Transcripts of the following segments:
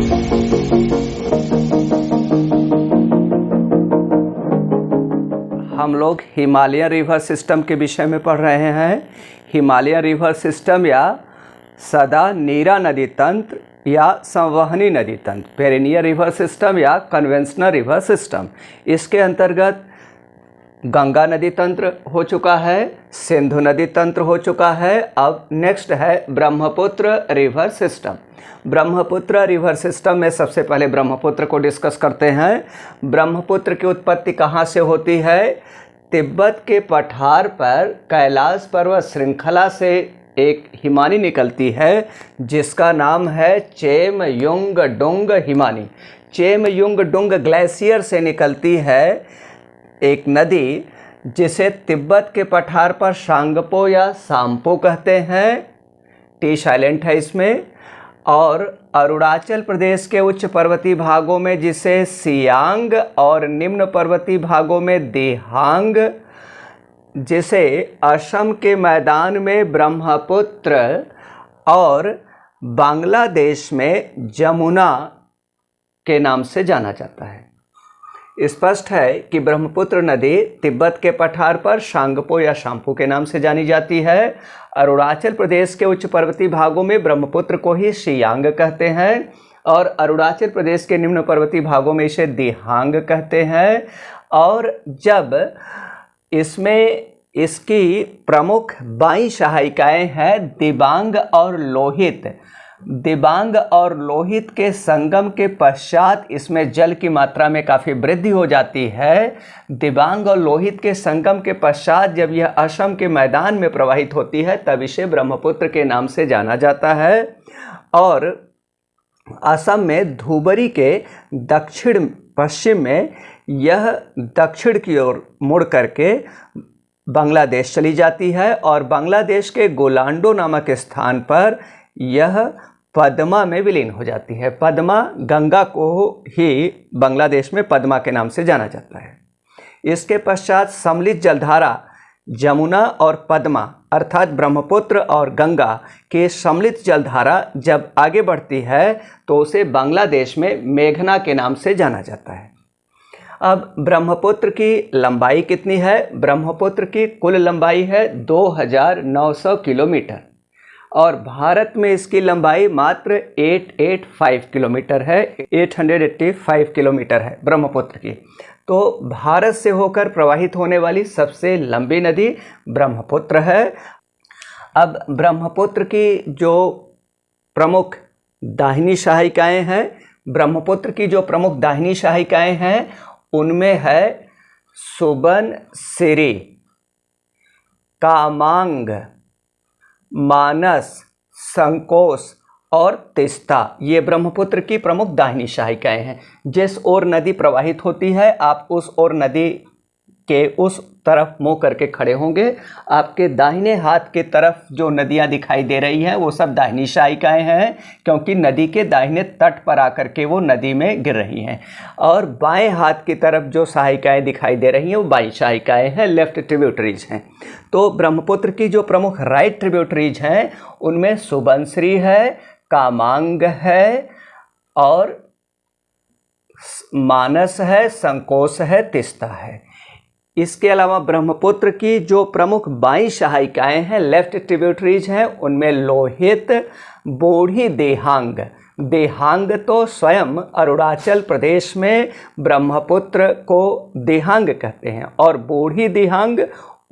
हम लोग Himalayan river system के विषय में पढ़ रहे हैं। हिमालयन रिवर सिस्टम या सदा नीरा नदी तंत्र या संवहनी नदी तंत्र, पेरिनियर रिवर सिस्टम या कन्वेंशनल रिवर सिस्टम, इसके अंतर्गत गंगा नदी तंत्र हो चुका है, सिंधु नदी तंत्र हो चुका है। अब नेक्स्ट है Brahmaputra river system. Brahmaputra river system में सबसे पहले ब्रह्मपुत्र को डिस्कस करते हैं। ब्रह्मपुत्र की उत्पत्ति कहाँ से होती है? तिब्बत के पठार पर कैलाश पर्वत श्रृंखला से एक हिमानी निकलती है जिसका नाम है चेमयुंगडुंग हिमानी। चेमयुंगडुंग ग्लेशियर से निकलती है एक नदी जिसे तिब्बत के पठार पर सांगपो या सांपो कहते हैं, टी साइलेंट है इसमें। और अरुणाचल प्रदेश के उच्च पर्वतीय भागों में जिसे सियांग और निम्न पर्वतीय भागों में दिहांग, जिसे असम के मैदान में ब्रह्मपुत्र और बांग्लादेश में जमुना के नाम से जाना जाता है। स्पष्ट है कि ब्रह्मपुत्र नदी तिब्बत के पठार पर सांगपो या शाम्पू के नाम से जानी जाती है। अरुणाचल प्रदेश के उच्च पर्वतीय भागों में ब्रह्मपुत्र को ही सियांग कहते हैं और अरुणाचल प्रदेश के निम्न पर्वतीय भागों में इसे दिहांग कहते हैं। और जब इसमें इसकी प्रमुख बाई सहायिकाएँ हैं दिबांग और लोहित। दिबांग और लोहित के संगम के पश्चात इसमें जल की मात्रा में काफ़ी वृद्धि हो जाती है। दिबांग और लोहित के संगम के पश्चात जब यह असम के मैदान में प्रवाहित होती है तब इसे ब्रह्मपुत्र के नाम से जाना जाता है। और असम में धुबरी के दक्षिण पश्चिम में यह दक्षिण की ओर मुड़ करके बांग्लादेश चली जाती है और बांग्लादेश के गोलांडो नामक स्थान पर यह पद्मा में विलीन हो जाती है। पद्मा, गंगा को ही बांग्लादेश में पद्मा के नाम से जाना जाता है। इसके पश्चात सम्मिलित जलधारा जमुना और पद्मा अर्थात ब्रह्मपुत्र और गंगा के सम्मिलित जलधारा जब आगे बढ़ती है तो उसे बांग्लादेश में मेघना के नाम से जाना जाता है। अब ब्रह्मपुत्र की लंबाई कितनी है? ब्रह्मपुत्र की कुल लंबाई है 2900 किलोमीटर और भारत में इसकी लंबाई मात्र 885 किलोमीटर है, 885 किलोमीटर है ब्रह्मपुत्र की। तो भारत से होकर प्रवाहित होने वाली सबसे लंबी नदी ब्रह्मपुत्र है। अब ब्रह्मपुत्र की जो प्रमुख दाहिनी सहायिकाएँ हैं, ब्रह्मपुत्र की जो प्रमुख दाहिनी सहायिकाएँ हैं उनमें है सुबनसिरी, कामांग, मानस, संकोश और तिस्ता। ये ब्रह्मपुत्र की प्रमुख दाहिनी सहायिकाएँ हैं। जिस ओर नदी प्रवाहित होती है आप उस ओर नदी के उस तरफ मुँह करके खड़े होंगे। आपके दाहिने हाथ के तरफ जो नदियाँ दिखाई दे रही हैं वो सब दाहिनी सहायिकाएँ हैं क्योंकि नदी के दाहिने तट पर आकर के वो नदी में गिर रही हैं। और बाएं हाथ की तरफ जो सहायिकाएँ दिखाई दे रही हैं वो बाई सहायिकाएँ हैं, लेफ्ट ट्रिब्यूटरीज हैं। तो ब्रह्मपुत्र की जो प्रमुख राइट ट्रिब्यूटरीज हैं उनमें सुबनसिरी है, कामांग है और मानस है, संकोश है, तिस्ता है। इसके अलावा ब्रह्मपुत्र की जो प्रमुख बाई सहायिकाएँ हैं, लेफ्ट ट्रिब्यूटरीज हैं, उनमें लोहित, बोढ़ी, देहांग। देहांग तो स्वयं अरुणाचल प्रदेश में ब्रह्मपुत्र को देहांग कहते हैं और बोढ़ी दिहांग,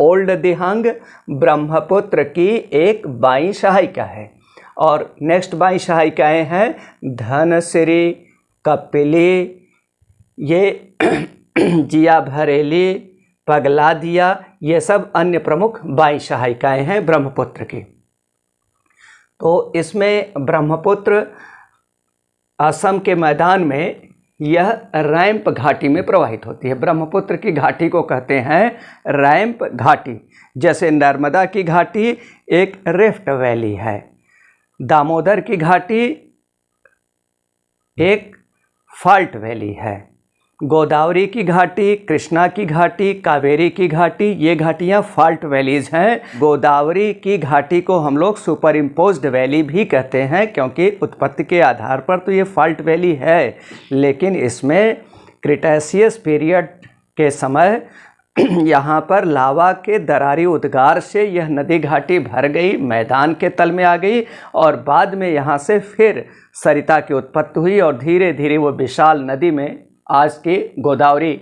ओल्ड दिहांग ब्रह्मपुत्र की एक बाई सहायिका है। और नेक्स्ट बाई सहायिकाएँ हैं धनसिरी, कपिली, ये जिया भरेली, पगलादिया, ये सब अन्य प्रमुख बाई सहायिकाएँ हैं ब्रह्मपुत्र की। तो इसमें ब्रह्मपुत्र असम के मैदान में यह रैंप घाटी में प्रवाहित होती है। ब्रह्मपुत्र की घाटी को कहते हैं रैंप घाटी। जैसे नर्मदा की घाटी एक रिफ्ट वैली है, दामोदर की घाटी एक फॉल्ट वैली है, गोदावरी की घाटी, कृष्णा की घाटी, कावेरी की घाटी, ये घाटियाँ फॉल्ट वैलीज हैं। गोदावरी की घाटी को हम लोग सुपर इम्पोज्ड वैली भी कहते हैं, क्योंकि उत्पत्ति के आधार पर तो ये फॉल्ट वैली है, लेकिन इसमें क्रिटेशियस पीरियड के समय यहाँ पर लावा के दरारी उद्गार से यह नदी घाटी भर गई, मैदान के तल में आ गई, और बाद में यहाँ से फिर सरिता की उत्पत्ति हुई और धीरे धीरे वो विशाल नदी में आज की गोदावरी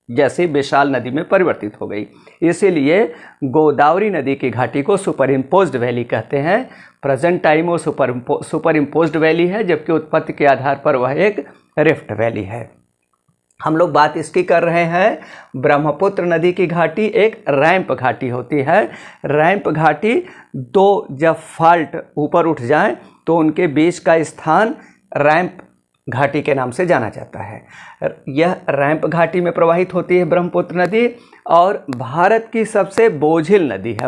जैसी विशाल नदी में परिवर्तित हो गई। इसीलिए गोदावरी नदी की घाटी को सुपर इम्पोज्ड वैली कहते हैं। प्रेजेंट टाइम वो सुपर इम्पोज्ड वैली है, जबकि उत्पत्ति के आधार पर वह एक रिफ्ट वैली है। हम लोग बात इसकी कर रहे हैं, ब्रह्मपुत्र नदी की घाटी एक रैंप घाटी होती है। रैंप घाटी दो जब फॉल्ट ऊपर उठ जाएं तो उनके बीच का स्थान रैंप घाटी के नाम से जाना जाता है। यह रैंप घाटी में प्रवाहित होती है ब्रह्मपुत्र नदी, और भारत की सबसे बोझिल नदी है। The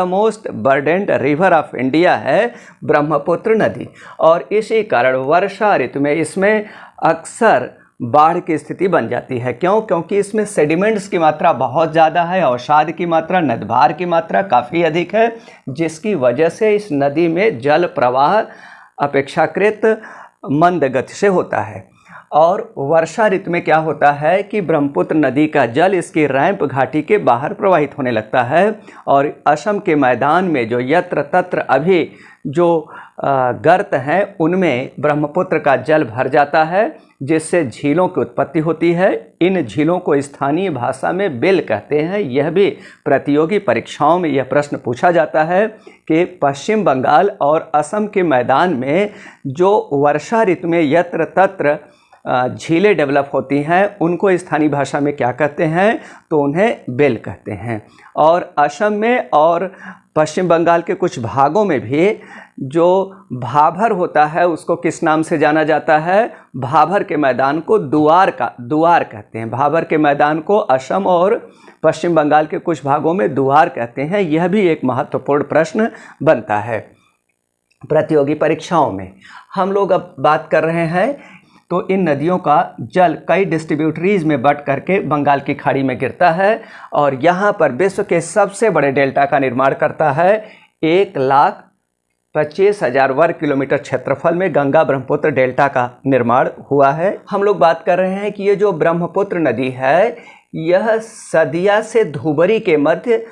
most burdened river of India है ब्रह्मपुत्र नदी, और इसी कारण वर्षा ऋतु में इसमें अक्सर बाढ़ की स्थिति बन जाती है। क्यों? क्योंकि इसमें सेडिमेंट्स की मात्रा बहुत ज़्यादा है, अवसाद की मात्रा, नदभार की मात्रा काफ़ी अधिक है, जिसकी वजह से इस नदी में जल प्रवाह अपेक्षाकृत मंद गति से होता है। और वर्षा ऋतु में क्या होता है कि ब्रह्मपुत्र नदी का जल इसकी रैंप घाटी के बाहर प्रवाहित होने लगता है, और असम के मैदान में जो यत्र तत्र अभी जो गर्त हैं उनमें ब्रह्मपुत्र का जल भर जाता है, जिससे झीलों की उत्पत्ति होती है। इन झीलों को स्थानीय भाषा में बिल कहते हैं। यह भी प्रतियोगी परीक्षाओं में यह प्रश्न पूछा जाता है कि पश्चिम बंगाल और असम के मैदान में जो वर्षा ऋतु में यत्र तत्र झीलें डेवलप होती हैं उनको स्थानीय भाषा में क्या कहते हैं? तो उन्हें बेल कहते हैं। और असम में और पश्चिम बंगाल के कुछ भागों में भी जो भाभर होता है उसको किस नाम से जाना जाता है? भाभर के मैदान को दुआर कहते हैं। भाभर के मैदान को असम और पश्चिम बंगाल के कुछ भागों में दुआर कहते हैं। यह भी एक महत्वपूर्ण प्रश्न बनता है प्रतियोगी परीक्षाओं में। हम लोग अब बात कर रहे हैं तो इन नदियों का जल कई डिस्ट्रीब्यूटरीज में बट करके बंगाल की खाड़ी में गिरता है, और यहाँ पर विश्व के सबसे बड़े डेल्टा का निर्माण करता है। 1,25,000 वर्ग किलोमीटर क्षेत्रफल में गंगा ब्रह्मपुत्र डेल्टा का निर्माण हुआ है। हम लोग बात कर रहे हैं कि ये जो ब्रह्मपुत्र नदी है यह सदिया से धुबरी के मध्य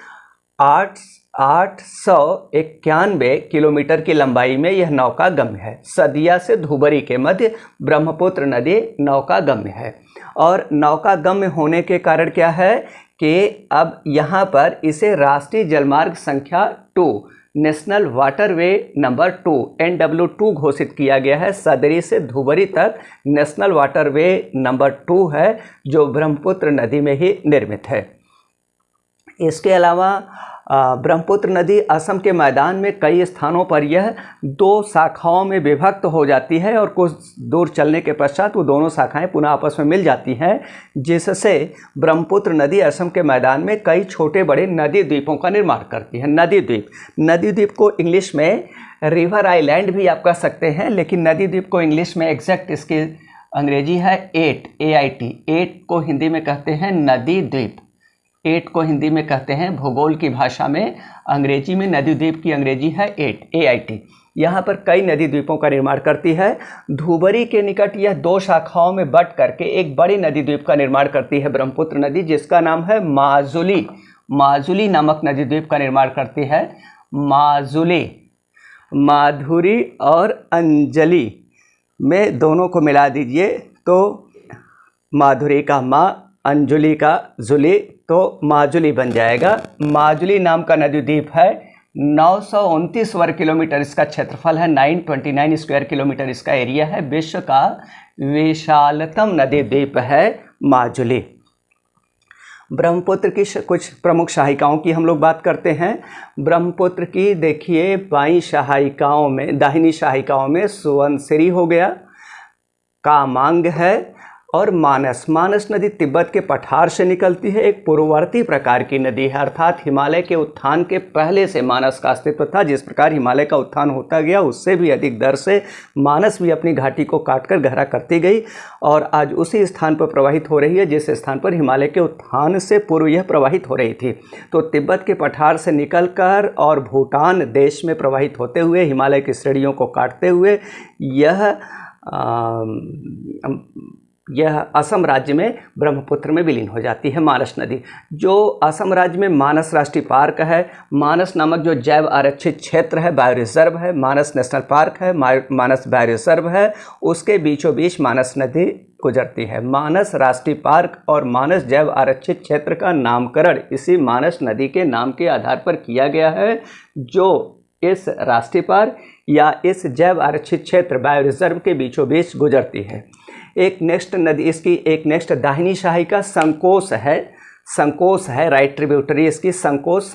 891 किलोमीटर की लंबाई में यह नौका गम्य है। सदिया से धुबरी के मध्य ब्रह्मपुत्र नदी नौका गम्य है, और नौका गम्य होने के कारण क्या है कि अब यहाँ पर इसे राष्ट्रीय जलमार्ग संख्या 2 नेशनल वाटरवे नंबर 2 NW2 घोषित किया गया है। सदरी से धुबरी तक नेशनल वाटरवे नंबर 2 है, जो ब्रह्मपुत्र नदी में ही निर्मित है। इसके अलावा ब्रह्मपुत्र नदी असम के मैदान में कई स्थानों पर यह 2 शाखाओं में विभक्त हो जाती है, और कुछ दूर चलने के पश्चात वो दोनों शाखाएं पुनः आपस में मिल जाती हैं, जिससे ब्रह्मपुत्र नदी असम के मैदान में कई छोटे बड़े नदी द्वीपों का निर्माण करती है। नदी द्वीप को इंग्लिश में रिवर आइलैंड भी आप कह सकते हैं, लेकिन नदी द्वीप को इंग्लिश में एग्जैक्ट इसकी अंग्रेजी है एट को हिंदी में कहते हैं नदी द्वीप। 8 को हिंदी में कहते हैं भूगोल की भाषा में, अंग्रेजी में नदी द्वीप की अंग्रेजी है AIT। यहाँ पर कई नदी द्वीपों का निर्माण करती है। धुबरी के निकट यह 2 शाखाओं में बट करके एक बड़ी नदी द्वीप का निर्माण करती है ब्रह्मपुत्र नदी, जिसका नाम है माजुली नामक नदी द्वीप का निर्माण करती है। माजुली, माधुरी और अंजलि में दोनों को मिला दीजिए तो माधुरी का माँ, अंजुली का जुली, तो माजुली बन जाएगा। माजुली नाम का नदी द्वीप है। 929 वर्ग किलोमीटर इसका क्षेत्रफल है, 929 स्क्वायर किलोमीटर इसका एरिया है। विश्व का विशालतम नदी द्वीप है माजुली। ब्रह्मपुत्र की कुछ प्रमुख सहायिकाओं की हम लोग बात करते हैं। ब्रह्मपुत्र की देखिए दाहिनी सहायिकाओं में सुवनसिरी हो गया, कामांग है, और मानस, मानस नदी तिब्बत के पठार से निकलती है, एक पूर्ववर्ती प्रकार की नदी है, अर्थात हिमालय के उत्थान के पहले से मानस का अस्तित्व था। जिस प्रकार हिमालय का उत्थान होता गया उससे भी अधिक दर से मानस भी अपनी घाटी को काटकर गहरा करती गई और आज उसी स्थान पर प्रवाहित हो रही है जिस स्थान पर हिमालय के उत्थान से पूर्व यह प्रवाहित हो रही थी। तो तिब्बत के पठार से निकलकर और भूटान देश में प्रवाहित होते हुए हिमालय की श्रेणियों को काटते हुए यह असम राज्य में ब्रह्मपुत्र में विलीन हो जाती है मानस नदी। जो असम राज्य में मानस राष्ट्रीय पार्क है, मानस नामक जो जैव आरक्षित क्षेत्र है, बायो रिजर्व है, मानस नेशनल पार्क है, मानस बायो रिजर्व है, उसके बीचों बीच मानस नदी गुजरती है। मानस राष्ट्रीय पार्क और मानस जैव आरक्षित क्षेत्र का नामकरण इसी मानस नदी के नाम के आधार पर किया गया है, जो इस राष्ट्रीय पार्क या इस जैव आरक्षित क्षेत्र बायो रिजर्व के बीचों बीच गुजरती है। एक नेक्स्ट नदी, इसकी एक नेक्स्ट दाहिनी सहायिका संकोस है, राइट ट्रिब्यूटरी इसकी संकोस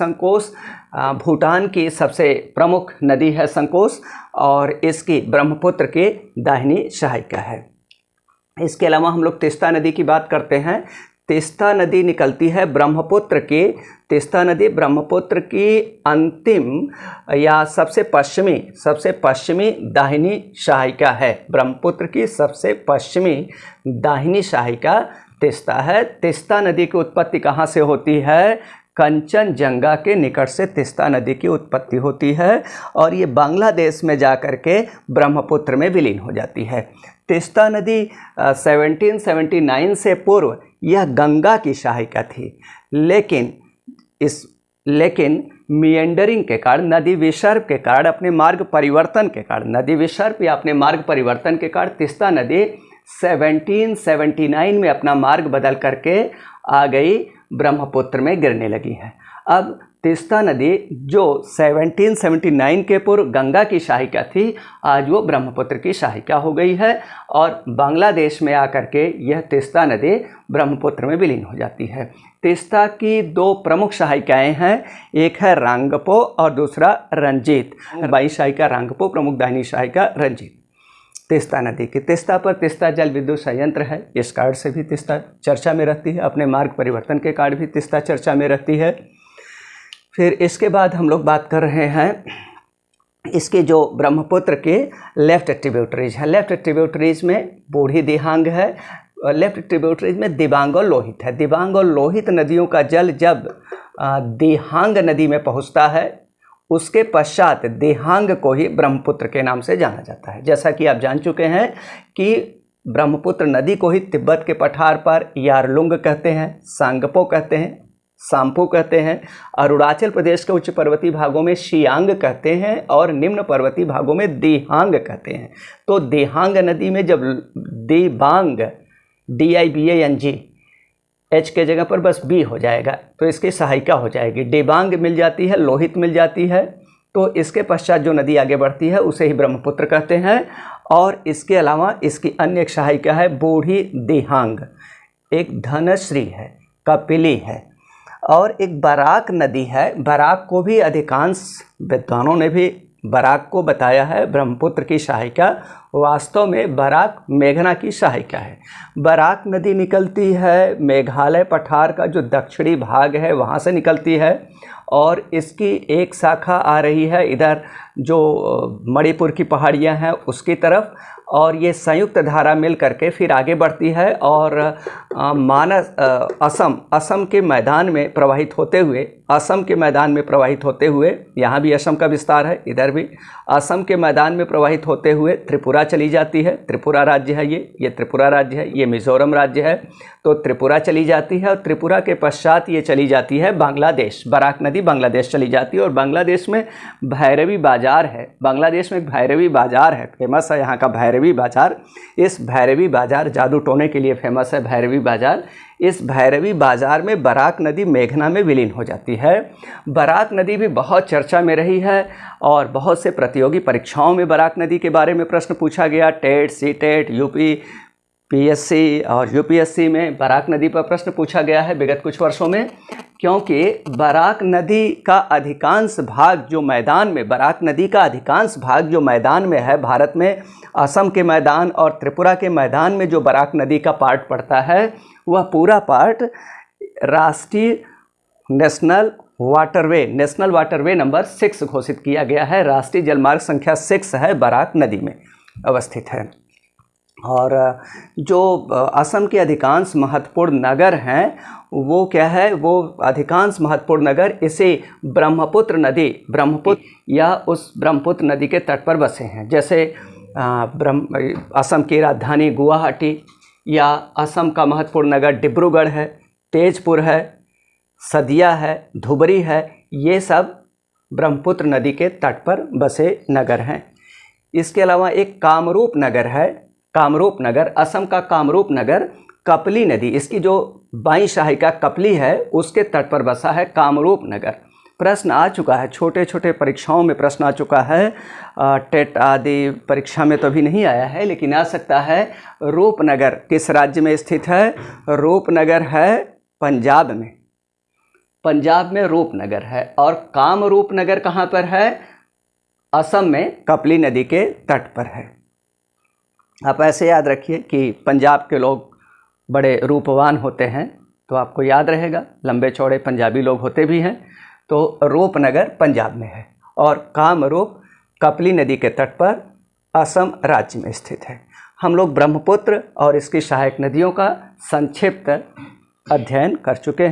भूटान की सबसे प्रमुख नदी है संकोस, और इसकी ब्रह्मपुत्र की दाहिनी सहायिका है। इसके अलावा हम लोग तीस्ता नदी की बात करते हैं। तीस्ता नदी निकलती है ब्रह्मपुत्र की, तीस्ता नदी ब्रह्मपुत्र की अंतिम या सबसे पश्चिमी दाहिनी सहायिका है। ब्रह्मपुत्र की सबसे पश्चिमी दाहिनी सहायिका तीस्ता है। तीस्ता नदी की उत्पत्ति कहाँ से होती है? कंचनजंगा के निकट से तीस्ता नदी की उत्पत्ति होती है और ये बांग्लादेश में जाकर के ब्रह्मपुत्र में विलीन हो जाती है। तीस्ता नदी 1779 से पूर्व यह गंगा की सहायिका थी, लेकिन मिएंडरिंग के कारण, नदी विसर्प के कारण, अपने मार्ग परिवर्तन के कारण, नदी विसर्प या अपने मार्ग परिवर्तन के कारण तीस्ता नदी 1779 में अपना मार्ग बदल करके आ गई, ब्रह्मपुत्र में गिरने लगी है। अब तीस्ता नदी जो 1779 के पूर्व गंगा की सहायिका थी, आज वो ब्रह्मपुत्र की सहायिका हो गई है और बांग्लादेश में आकर के यह तीस्ता नदी ब्रह्मपुत्र में विलीन हो जाती है। तीस्ता की दो प्रमुख सहायिकाएं हैं, एक है रांगपो और दूसरा रंजीत। बाई सहायिका रांगपो, प्रमुख दाहिनी सहायिका रंजीत। तीस्ता नदी की, तीस्ता पर तीस्ता जल विद्युत संयंत्र है, इस कारण से भी तीस्ता चर्चा में रहती है, अपने मार्ग परिवर्तन के कारण भी तीस्ता चर्चा में रहती है। फिर इसके बाद हम लोग बात कर रहे हैं इसके जो ब्रह्मपुत्र के लेफ्ट ट्रिब्यूटरीज है। लेफ्ट ट्रिब्यूटरीज में बूढ़ी दिहांग है, लेफ्ट ट्रिब्यूटरीज में दिबांग और लोहित है। दिबांग और लोहित नदियों का जल जब दिहांग नदी में पहुंचता है, उसके पश्चात दिहांग को ही ब्रह्मपुत्र के नाम से जाना जाता है। जैसा कि आप जान चुके हैं कि ब्रह्मपुत्र नदी को ही तिब्बत के पठार पर यारलुंग कहते हैं, सांगपो कहते हैं, सांपो कहते हैं, अरुणाचल प्रदेश के उच्च पर्वतीय भागों में शियांग कहते हैं और निम्न पर्वतीय भागों में दिहांग कहते हैं। तो दिहांग नदी में जब दिबांग, DIBANG, H के जगह पर बस B हो जाएगा तो इसकी सहायिका हो जाएगी। दिबांग मिल जाती है, लोहित मिल जाती है, तो इसके पश्चात जो नदी आगे बढ़ती है उसे ही ब्रह्मपुत्र कहते हैं। और इसके अलावा इसकी अन्य एक सहायिका है बूढ़ी दिहांग, एक धनश्री है, कपिली है और एक बराक नदी है। बराक को भी अधिकांश विद्वानों ने भी बराक को बताया है ब्रह्मपुत्र की सहायिका, वास्तव में बराक मेघना की सहायिका है। बराक नदी निकलती है मेघालय पठार का जो दक्षिणी भाग है वहाँ से निकलती है और इसकी एक शाखा आ रही है इधर जो मणिपुर की पहाड़ियाँ हैं उसकी तरफ, और ये संयुक्त धारा मिल करके फिर आगे बढ़ती है और असम के मैदान में प्रवाहित होते हुए, यहाँ भी असम का विस्तार है, इधर भी असम के मैदान में प्रवाहित होते हुए त्रिपुरा चली जाती है। त्रिपुरा राज्य है ये त्रिपुरा राज्य है, ये मिज़ोरम राज्य है, तो त्रिपुरा चली जाती है और त्रिपुरा के पश्चात ये चली जाती है बांग्लादेश। बराक नदी बांग्लादेश चली जाती है और बांग्लादेश में भैरवी बाज़ार है। बांग्लादेश में एक भैरवी बाज़ार है, फेमस है यहाँ का भैरवी बाज़ार। इस भैरवी बाज़ार जादू टोने के लिए फेमस है भैरवी बाज़ार। इस भैरवी बाज़ार में बराक नदी मेघना में विलीन हो जाती है। बराक नदी भी बहुत चर्चा में रही है और बहुत से प्रतियोगी परीक्षाओं में बराक नदी के बारे में प्रश्न पूछा गया। टेट, सीटेट, UP पीएससी और यूपीएससी में बराक नदी पर प्रश्न पूछा गया है विगत कुछ वर्षों में, क्योंकि बराक नदी का अधिकांश भाग जो मैदान में, बराक नदी का अधिकांश भाग जो मैदान में है भारत में, असम के मैदान और त्रिपुरा के मैदान में जो बराक नदी का पार्ट पड़ता है, वह पूरा पार्ट राष्ट्रीय नेशनल वाटरवे नंबर 6 घोषित किया गया है। राष्ट्रीय जलमार्ग संख्या 6 है, बराक नदी में अवस्थित है। और जो असम के अधिकांश महत्वपूर्ण नगर हैं वो क्या है, वो अधिकांश महत्वपूर्ण नगर इसे ब्रह्मपुत्र या उस ब्रह्मपुत्र नदी के तट पर बसे हैं। जैसे असम की राजधानी गुवाहाटी, या असम का महत्वपूर्ण नगर डिब्रूगढ़ है, तेजपुर है, सदिया है, धुबरी है, ये सब ब्रह्मपुत्र नदी के तट पर बसे नगर हैं। इसके अलावा एक कामरूप नगर है, कामरूप नगर, असम का कामरूप नगर कपली नदी, इसकी जो बाईं शाखा कपली है उसके तट पर बसा है कामरूप नगर। प्रश्न आ चुका है, छोटे छोटे परीक्षाओं में प्रश्न आ चुका है, टेट आदि परीक्षा में तो अभी नहीं आया है लेकिन आ सकता है। रूपनगर किस राज्य में स्थित है? रूपनगर है पंजाब में, पंजाब में रूपनगर है। और कामरूप नगर कहाँ पर है? असम में कपली नदी के तट पर है। आप ऐसे याद रखिए कि पंजाब के लोग बड़े रूपवान होते हैं, तो आपको याद रहेगा, लंबे चौड़े पंजाबी लोग होते भी हैं। तो रूपनगर पंजाब में है और कामरूप कपली नदी के तट पर असम राज्य में स्थित है। हम लोग ब्रह्मपुत्र और इसकी सहायक नदियों का संक्षिप्त अध्ययन कर चुके हैं।